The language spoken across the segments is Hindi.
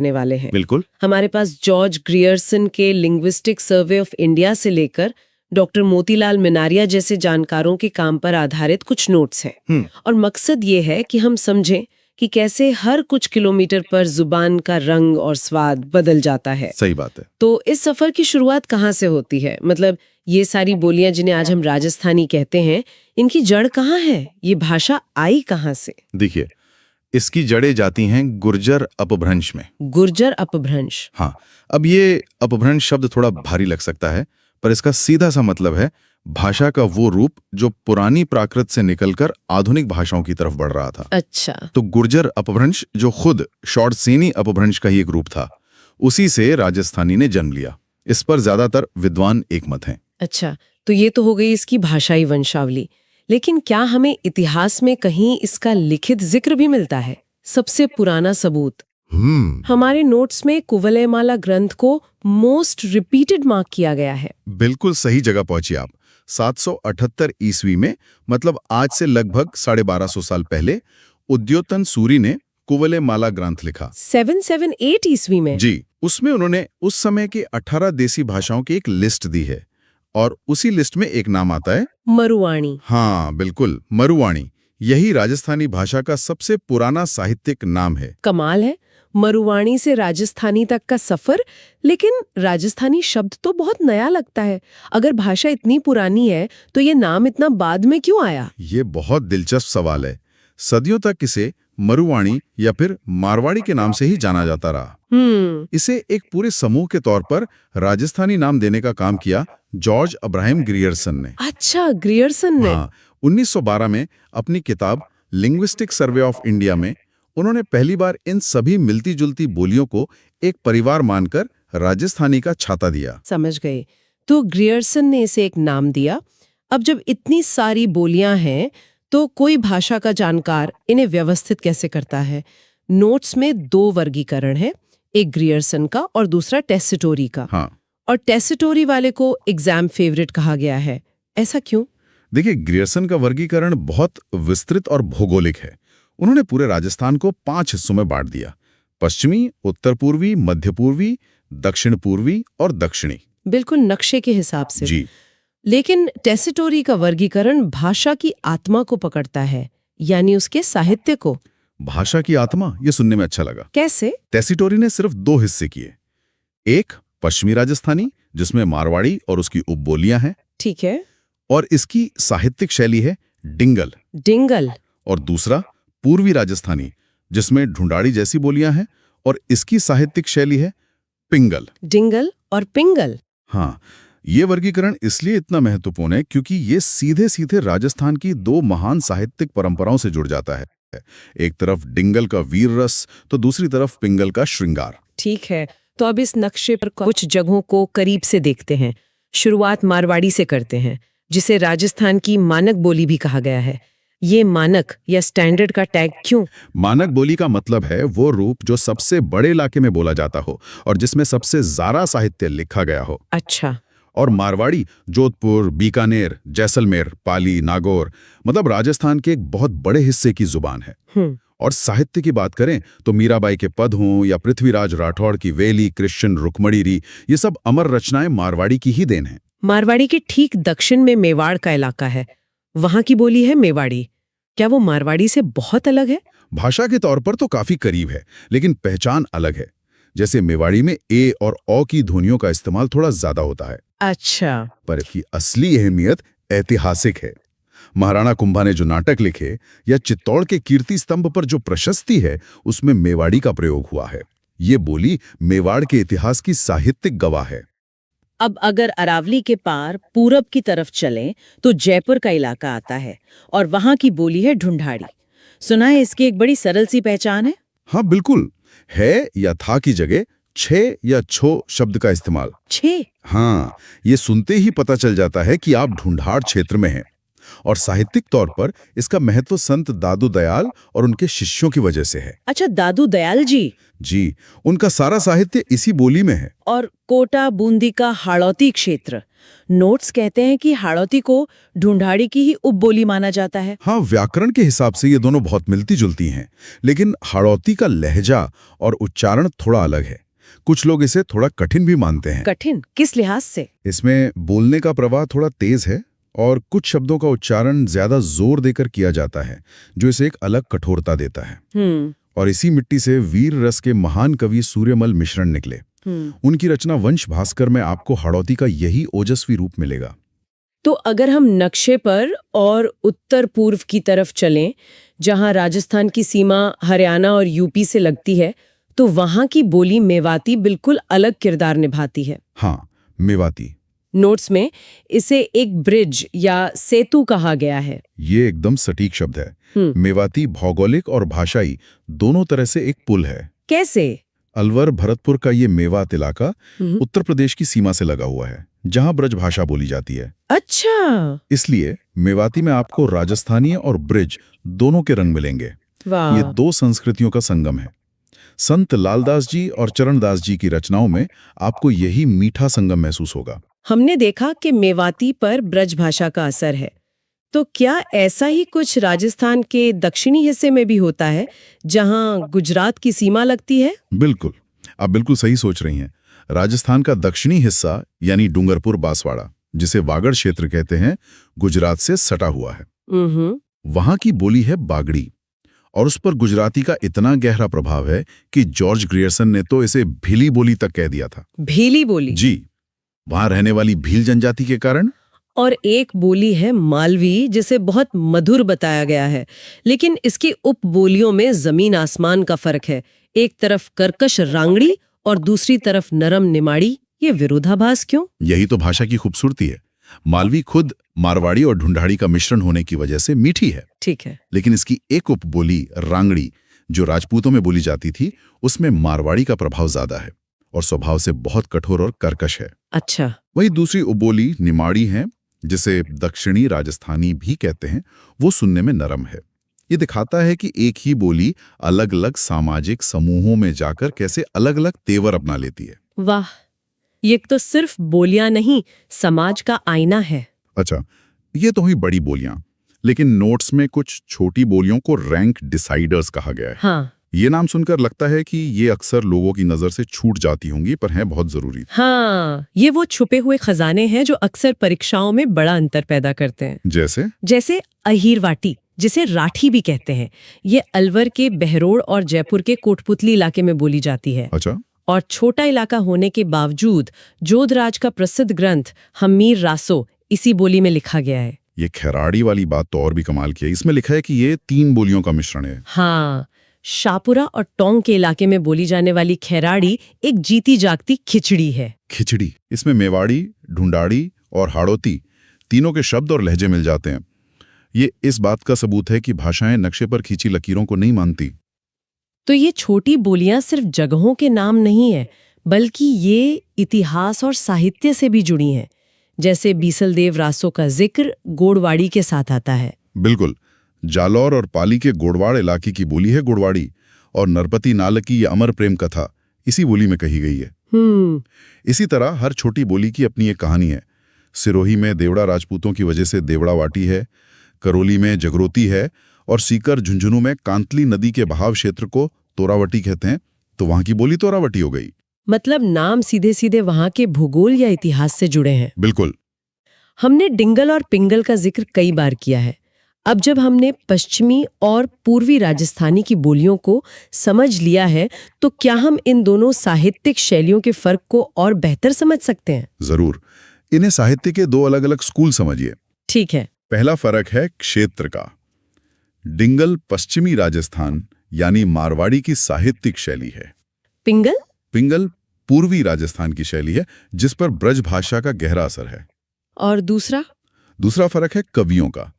करने वाले हैं। बिल्कुल। हमारे पास जॉर्ज ग्रियर्सन के लिंग्विस्टिक सर्वे ऑफ इंडिया से लेकर डॉक्टर मोतीलाल मिनारिया जैसे जानकारों के काम पर आधारित कुछ नोट्स हैं। और मकसद ये है कि हम समझें कि कैसे हर कुछ किलोमीटर पर जुबान का रंग और स्वाद बदल जाता है। सही बात है। तो इस सफर की शुरुआत कहाँ से होती है? मतलब ये सारी बोलियां जिन्हें आज हम राजस्थानी कहते हैं, इनकी जड़ कहाँ है? ये भाषा आई कहाँ से? देखिए, इसकी जड़ें जाती हैं गुर्जर अपभ्रंश में। गुर्जर अपभ्रंश। हाँ, अब ये अपभ्रंश शब्द थोड़ा भारी लग सकता है, पर इसका सीधा सा मतलब है भाषा का वो रूप जो पुरानी प्राकृत से निकलकर आधुनिक भाषाओं की तरफ बढ़ रहा था। अच्छा। तो गुर्जर अपभ्रंश जो खुद शॉर्टसेनी अपभ्रंश का ही एक रूप था, उसी से राजस्थानी ने जन्म लिया। इस पर ज्यादातर विद्वान एकमत हैं। अच्छा, तो ये तो हो गई इसकी भाषाई वंशावली। लेकिन क्या हमें इतिहास में कहीं इसका लिखित जिक्र भी मिलता है? सबसे पुराना सबूत हमारे नोट्स में कुवलयमाला ग्रंथ को मोस्ट रिपीटेड मार्क किया गया है। बिल्कुल सही जगह पहुंची आप। 778 ईस्वी में, मतलब आज से लगभग 1250 साल पहले, उद्योतन सूरी ने कुवलयमाला ग्रंथ लिखा। 778 ईस्वी में? जी, उसमें उन्होंने उस समय की 18 देसी भाषाओं की एक लिस्ट दी है, और उसी लिस्ट में एक नाम आता है मरुवाणी। हाँ बिल्कुल, मरुवाणी। यही राजस्थानी भाषा का सबसे पुराना साहित्यिक नाम है। कमाल है, मरुवाणी से राजस्थानी तक का सफर। लेकिन राजस्थानी शब्द तो बहुत नया लगता है। अगर भाषा इतनी पुरानी है तो ये नाम इतना बाद में क्यों आया? ये बहुत दिलचस्प सवाल है। सदियों तक इसे मरुवाणी या फिर मारवाड़ी के नाम से ही जाना जाता रहा। इसे एक पूरे समूह के तौर पर राजस्थानी नाम देने का काम किया जॉर्ज अब्राहम ग्रियर्सन ने। अच्छा, ग्रियर्सन ने? हाँ, 1912 में अपनी किताब लिंग्विस्टिक सर्वे ऑफ इंडिया में उन्होंने पहली बार इन सभी मिलती जुलती बोलियों को एक परिवार मानकर राजस्थानी का छाता दिया। समझ गए। तो ग्रियर्सन ने इसे एक नाम दिया। अब जब इतनी सारी बोलियां हैं तो कोई भाषा का जानकार इन्हें व्यवस्थित कैसे करता है? नोट्स में 2 वर्गीकरण है, एक ग्रियर्सन का और दूसरा टेसिटोरी का। हाँ। और टेसिटोरी वाले को एग्जाम फेवरेट कहा गया है, ऐसा क्यों? देखिए, ग्रियर्सन का वर्गीकरण बहुत विस्तृत और भौगोलिक है। उन्होंने पूरे राजस्थान को 5 हिस्सों में बांट दिया: पश्चिमी, उत्तर पूर्वी, मध्य पूर्वी, दक्षिण पूर्वी और दक्षिणी। बिल्कुल नक्शे के हिसाब से। जी। लेकिन टेसिटोरी का वर्गीकरण भाषा की आत्मा को पकड़ता है, यानी उसके साहित्य को। भाषा की आत्मा, ये सुनने में अच्छा लगा। कैसे? टेसिटोरी ने सिर्फ 2 हिस्से किए। एक पश्चिमी राजस्थानी, जिसमें मारवाड़ी और उसकी उपबोलियां हैं। ठीक है। और इसकी साहित्यिक शैली है डिंगल। डिंगल। और दूसरा पूर्वी राजस्थानी, जिसमें ढूंढाड़ी जैसी बोलियां हैं, और इसकी साहित्यिक शैली है पिंगल। डिंगल और पिंगल। हाँ, ये वर्गीकरण इसलिए इतना महत्वपूर्ण है क्योंकि ये सीधे सीधे राजस्थान की 2 महान साहित्यिक परंपराओं से जुड़ जाता है। एक तरफ डिंगल का वीर रस, तो दूसरी तरफ पिंगल का श्रृंगार। ठीक है, तो अब इस नक्शे पर कुछ जगहों को करीब से देखते हैं। शुरुआत मारवाड़ी से करते हैं, जिसे राजस्थान की मानक बोली भी कहा गया है। ये मानक या स्टैंडर्ड का टैग क्यों? मानक बोली का मतलब है वो रूप जो सबसे बड़े इलाके में बोला जाता हो और जिसमें सबसे ज्यादा साहित्य लिखा गया हो। अच्छा। और मारवाड़ी जोधपुर, बीकानेर, जैसलमेर, पाली, नागौर, मतलब राजस्थान के एक बहुत बड़े हिस्से की जुबान है। और साहित्य की बात करें तो मीराबाई के पद हों या पृथ्वीराज राठौड़ की वेली, कृष्ण, रुक्मणीरी, ये सब अमर रचनाएं मारवाड़ी की ही देन है। मारवाड़ी के ठीक दक्षिण में मेवाड़ का इलाका है, वहां की बोली है मेवाड़ी। क्या वो मारवाड़ी से बहुत अलग है? भाषा के तौर पर तो काफी करीब है, लेकिन पहचान अलग है। जैसे मेवाड़ी में ए और औ की ध्वनियों का इस्तेमाल थोड़ा ज्यादा होता है। अच्छा। पर इसकी असली अहमियत ऐतिहासिक है। महाराणा कुंभा ने जो नाटक लिखे या चित्तौड़ के कीर्ति स्तंभ पर जो प्रशस्ति है, उसमें मेवाड़ी का प्रयोग हुआ है। ये बोली मेवाड़ के इतिहास की साहित्यिक गवाह है। अब अगर अरावली के पार पूरब की तरफ चलें तो जयपुर का इलाका आता है और वहां की बोली है ढूंढाड़ी। सुना है इसकी एक बड़ी सरल सी पहचान है? हाँ बिल्कुल, है या था की जगह छे या छो शब्द का इस्तेमाल। छे? हाँ, ये सुनते ही पता चल जाता है कि आप ढूंढाड़ क्षेत्र में हैं। और साहित्यिक तौर पर इसका महत्व संत दादू दयाल और उनके शिष्यों की वजह से है। अच्छा, दादू दयाल जी। जी, उनका सारा साहित्य इसी बोली में है। और कोटा बूंदी का हाड़ौती क्षेत्र, नोट्स कहते हैं कि हाड़ौती को ढूंढाड़ी की ही उपबोली माना जाता है। हाँ, व्याकरण के हिसाब से ये दोनों बहुत मिलती जुलती हैं, लेकिन हाड़ौती का लहजा और उच्चारण थोड़ा अलग है। कुछ लोग इसे थोड़ा कठिन भी मानते हैं। कठिन किस लिहाज से? इसमें बोलने का प्रवाह थोड़ा तेज है और कुछ शब्दों का उच्चारण ज्यादा जोर देकर किया जाता है, जो इसे एक अलग कठोरता देता है। और इसी मिट्टी से वीर रस के महान कवि सूर्यमल मिश्रण निकले। उनकी रचना वंश भास्कर में आपको हाड़ौती का यही ओजस्वी रूप मिलेगा। तो अगर हम नक्शे पर और उत्तर पूर्व की तरफ चलें, जहां राजस्थान की सीमा हरियाणा और यूपी से लगती है, तो वहां की बोली मेवाती बिल्कुल अलग किरदार निभाती है। हाँ, मेवाती। नोट्स में इसे एक ब्रिज या सेतु कहा गया है। ये एकदम सटीक शब्द है। मेवाती भौगोलिक और भाषाई दोनों तरह से एक पुल है। कैसे? अलवर भरतपुर का ये मेवात इलाका उत्तर प्रदेश की सीमा से लगा हुआ है, जहां ब्रज भाषा बोली जाती है। अच्छा, इसलिए मेवाती में आपको राजस्थानी और ब्रिज दोनों के रंग मिलेंगे। वाह। ये दो संस्कृतियों का संगम है। संत लालदास जी और चरणदास जी की रचनाओं में आपको यही मीठा संगम महसूस होगा। हमने देखा कि मेवाती पर ब्रज भाषा का असर है, तो क्या ऐसा ही कुछ राजस्थान के दक्षिणी हिस्से में भी होता है, जहां गुजरात की सीमा लगती है? बिल्कुल, आप बिल्कुल सही सोच रही हैं। राजस्थान का दक्षिणी हिस्सा यानी डूंगरपुर बांसवाड़ा, जिसे वागड़ क्षेत्र कहते हैं, गुजरात से सटा हुआ है। वहां की बोली है बागड़ी, और उस पर गुजराती का इतना गहरा प्रभाव है कि जॉर्ज ग्रियर्सन ने तो इसे भीली बोली तक कह दिया था। भीली बोली? जी, वहां रहने वाली भील जनजाति के कारण। और एक बोली है मालवी, जिसे बहुत मधुर बताया गया है, लेकिन इसकी उपबोलियों में जमीन आसमान का फर्क है। एक तरफ कर्कश रांगड़ी और दूसरी तरफ नरम निमाड़ी। ये विरोधाभास क्यों? यही तो भाषा की खूबसूरती है। मालवी खुद मारवाड़ी और ढूंढाड़ी का मिश्रण होने की वजह से मीठी है। ठीक है, लेकिन इसकी एक उपबोली रांगड़ी, जो राजपूतों में बोली जाती थी, उसमें मारवाड़ी का प्रभाव ज्यादा है और स्वभाव से बहुत कठोर और कर्कश है। अच्छा। वही दूसरी उपबोली निमाड़ी है, जिसे दक्षिणी राजस्थानी भी कहते हैं, वो सुनने में नरम है। ये दिखाता है कि एक ही बोली अलग अलग सामाजिक समूहों में जाकर कैसे अलग अलग तेवर अपना लेती है। वाह, ये तो सिर्फ बोलियां नहीं, समाज का आईना है। अच्छा, ये तो हुई बड़ी बोलियां, लेकिन नोट्स में कुछ छोटी बोलियों को रैंक डिसाइडर्स कहा गया है। हाँ। ये नाम सुनकर लगता है कि ये अक्सर लोगों की नजर से छूट जाती होंगी, पर हैं बहुत जरूरी। हाँ, ये वो छुपे हुए खजाने हैं जो अक्सर परीक्षाओं में बड़ा अंतर पैदा करते हैं। जैसे अहीरवाटी, जिसे राठी भी कहते हैं। ये अलवर के बहरोड़ और जयपुर के कोटपुतली इलाके में बोली जाती है। अच्छा। और छोटा इलाका होने के बावजूद जोधराज का प्रसिद्ध ग्रंथ हमीर रासो इसी बोली में लिखा गया है। ये खैराड़ी वाली बात तो और भी कमाल की है। इसमें लिखा है कि ये 3 बोलियों का मिश्रण है। हाँ, शाहपुरा और टोंक के इलाके में बोली जाने वाली खैराड़ी एक जीती जागती खिचड़ी है। खिचड़ी, इसमें मेवाड़ी, ढूंढाड़ी और हाड़ौती तीनों के शब्द और लहजे मिल जाते हैं। ये इस बात का सबूत है कि भाषाएं नक्शे पर खींची लकीरों को नहीं मानती। तो ये छोटी बोलियां सिर्फ जगहों के नाम नहीं है, बल्कि ये इतिहास और साहित्य से भी जुड़ी हैं। जैसे बीसलदेव रासो का जिक्र गोड़वाड़ी के साथ आता है। बिल्कुल, जालौर और पाली के गोड़वाड़ इलाके की बोली है गोड़वाड़ी, और नरपति नाल की ये अमर प्रेम कथा इसी बोली में कही गई है। इसी तरह हर छोटी बोली की अपनी एक कहानी है। सिरोही में देवड़ा राजपूतों की वजह से देवड़ा वाटी है, करौली में जगरोती है, और सीकर झुंझुनू में कांतली नदी के बहाव क्षेत्र को तोरावटी कहते हैं, तो वहां की बोली तोरावटी हो गई। मतलब नाम सीधे सीधे वहां के भूगोल या इतिहास से जुड़े हैं। बिल्कुल। हमने डिंगल और पिंगल का जिक्र कई बार किया है। अब जब हमने पश्चिमी और पूर्वी राजस्थानी की बोलियों को समझ लिया है, तो क्या हम इन दोनों साहित्यिक शैलियों के फर्क को और बेहतर समझ सकते हैं? जरूर। इन्हें साहित्य के 2 अलग अलग स्कूल समझिए। ठीक है। पहला फर्क है क्षेत्र का। डिंगल पश्चिमी राजस्थान यानी मारवाड़ी की साहित्यिक शैली है। पिंगल पूर्वी राजस्थान की शैली है, जिस पर ब्रज भाषा का गहरा असर है। और दूसरा फर्क है कवियों का।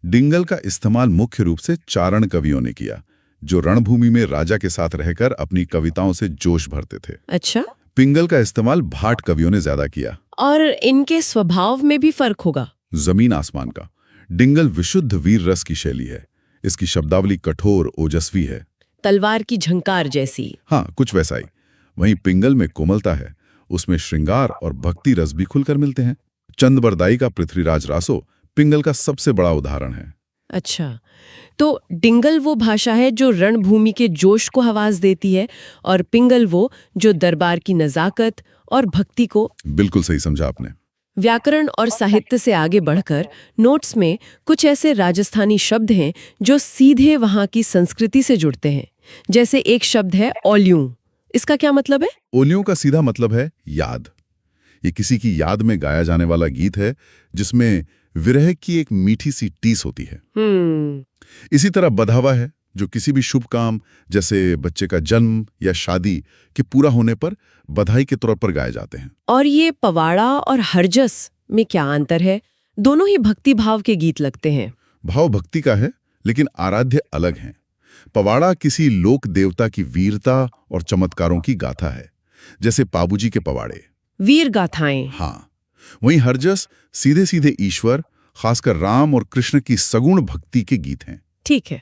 डिंगल का इस्तेमाल मुख्य रूप से चारण कवियों ने किया, जो रणभूमि में राजा के साथ रहकर अपनी कविताओं से जोश भरते थे। अच्छा। पिंगल का इस्तेमाल भाट कवियों ने ज्यादा किया। और इनके स्वभाव में भी फर्क होगा? जमीन आसमान का। डिंगल विशुद्ध वीर रस की शैली है। इसकी शब्दावली कठोर ओजस्वी है। तलवार की झंकार जैसी। हाँ, कुछ वैसा ही। वहीं पिंगल में कोमलता है, उसमें श्रृंगार और भक्ति रस भी खुलकर मिलते हैं। चंदबरदाई का पृथ्वीराज रासो पिंगल का सबसे बड़ा उदाहरण है। अच्छा, तो डिंगल वो भाषा है जो रणभूमि के जोश को आवाज देती है, और पिंगल वो जो दरबार की नजाकत और भक्ति को। बिल्कुल सही समझा आपने। व्याकरण और साहित्य से आगे बढ़कर नोट्स में कुछ ऐसे राजस्थानी शब्द हैं जो सीधे वहां की संस्कृति से जुड़ते हैं। जैसे एक शब्द है ओल्यूं। इसका क्या मतलब है? ओलियों का सीधा मतलब है याद। ये किसी की याद में गाया जाने वाला गीत है जिसमें विरह की एक मीठी सी टीस होती है। इसी तरह बधावा है, जो किसी भी शुभ काम जैसे बच्चे का जन्म या शादी के पूरा होने पर बधाई के तौर पर गाए जाते हैं। और ये पवाड़ा और हरजस में क्या अंतर है? दोनों ही भक्ति भाव के गीत लगते हैं। भाव भक्ति का है, लेकिन आराध्य अलग हैं। पवाड़ा किसी लोक देवता की वीरता और चमत्कारों की गाथा है, जैसे पाबूजी के पवाड़े, वीर गाथाएं। हाँ। वहीं हरजस सीधे सीधे ईश्वर, खासकर राम और कृष्ण की सगुण भक्ति के गीत हैं। ठीक है।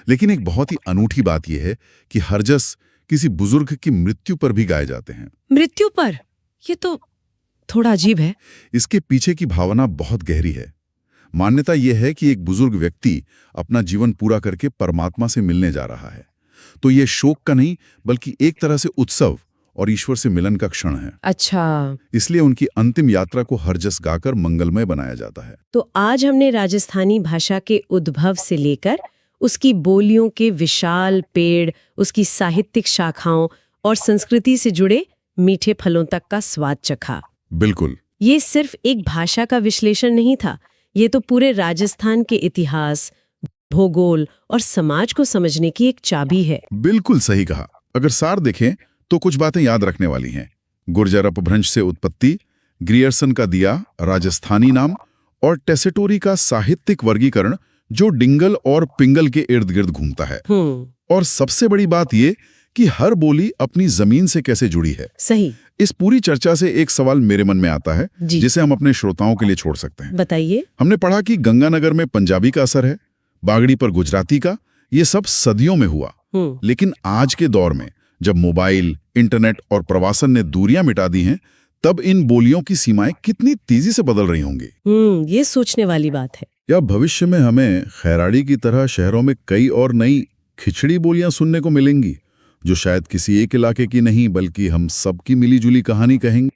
लेकिन एक बहुत ही अनूठी बात यह है कि हरजस किसी बुजुर्ग की मृत्यु पर भी गाए जाते हैं। मृत्यु पर? ये तो थोड़ा अजीब है। इसके पीछे की भावना बहुत गहरी है। मान्यता यह है कि एक बुजुर्ग व्यक्ति अपना जीवन पूरा करके परमात्मा से मिलने जा रहा है, तो यह शोक का नहीं बल्कि एक तरह से उत्सव और ईश्वर से मिलन का क्षण है। अच्छा, इसलिए उनकी अंतिम यात्रा को हरजस गाकर मंगलमय बनाया जाता है। तो आज हमने राजस्थानी भाषा के उद्भव से लेकर उसकी बोलियों के विशाल पेड़, उसकी साहित्यिक शाखाओं और संस्कृति से जुड़े मीठे फलों तक का स्वाद चखा। बिल्कुल। ये सिर्फ एक भाषा का विश्लेषण नहीं था, ये तो पूरे राजस्थान के इतिहास, भूगोल और समाज को समझने की एक चाबी है। बिल्कुल सही कहा। अगर सार देखें तो कुछ बातें याद रखने वाली हैं। गुर्जर अपभ्रंश से उत्पत्ति, ग्रियर्सन का दिया राजस्थानी नाम, और टेसेटोरी का साहित्यिक वर्गीकरण जो डिंगल और पिंगल के इर्द गिर्द घूमता है। और सबसे बड़ी बात ये कि हर बोली अपनी जमीन से कैसे जुड़ी है। सही। इस पूरी चर्चा से एक सवाल मेरे मन में आता है, जिसे हम अपने श्रोताओं के लिए छोड़ सकते हैं। बताइए। हमने पढ़ा कि गंगानगर में पंजाबी का असर है, बागड़ी पर गुजराती का। ये सब सदियों में हुआ, लेकिन आज के दौर में जब मोबाइल, इंटरनेट और प्रवासन ने दूरियां मिटा दी हैं, तब इन बोलियों की सीमाएं कितनी तेजी से बदल रही होंगी। ये सोचने वाली बात है। या भविष्य में हमें खैराड़ी की तरह शहरों में कई और नई खिचड़ी बोलियां सुनने को मिलेंगी, जो शायद किसी एक इलाके की नहीं बल्कि हम सबकी मिलीजुली कहानी कहेंगे।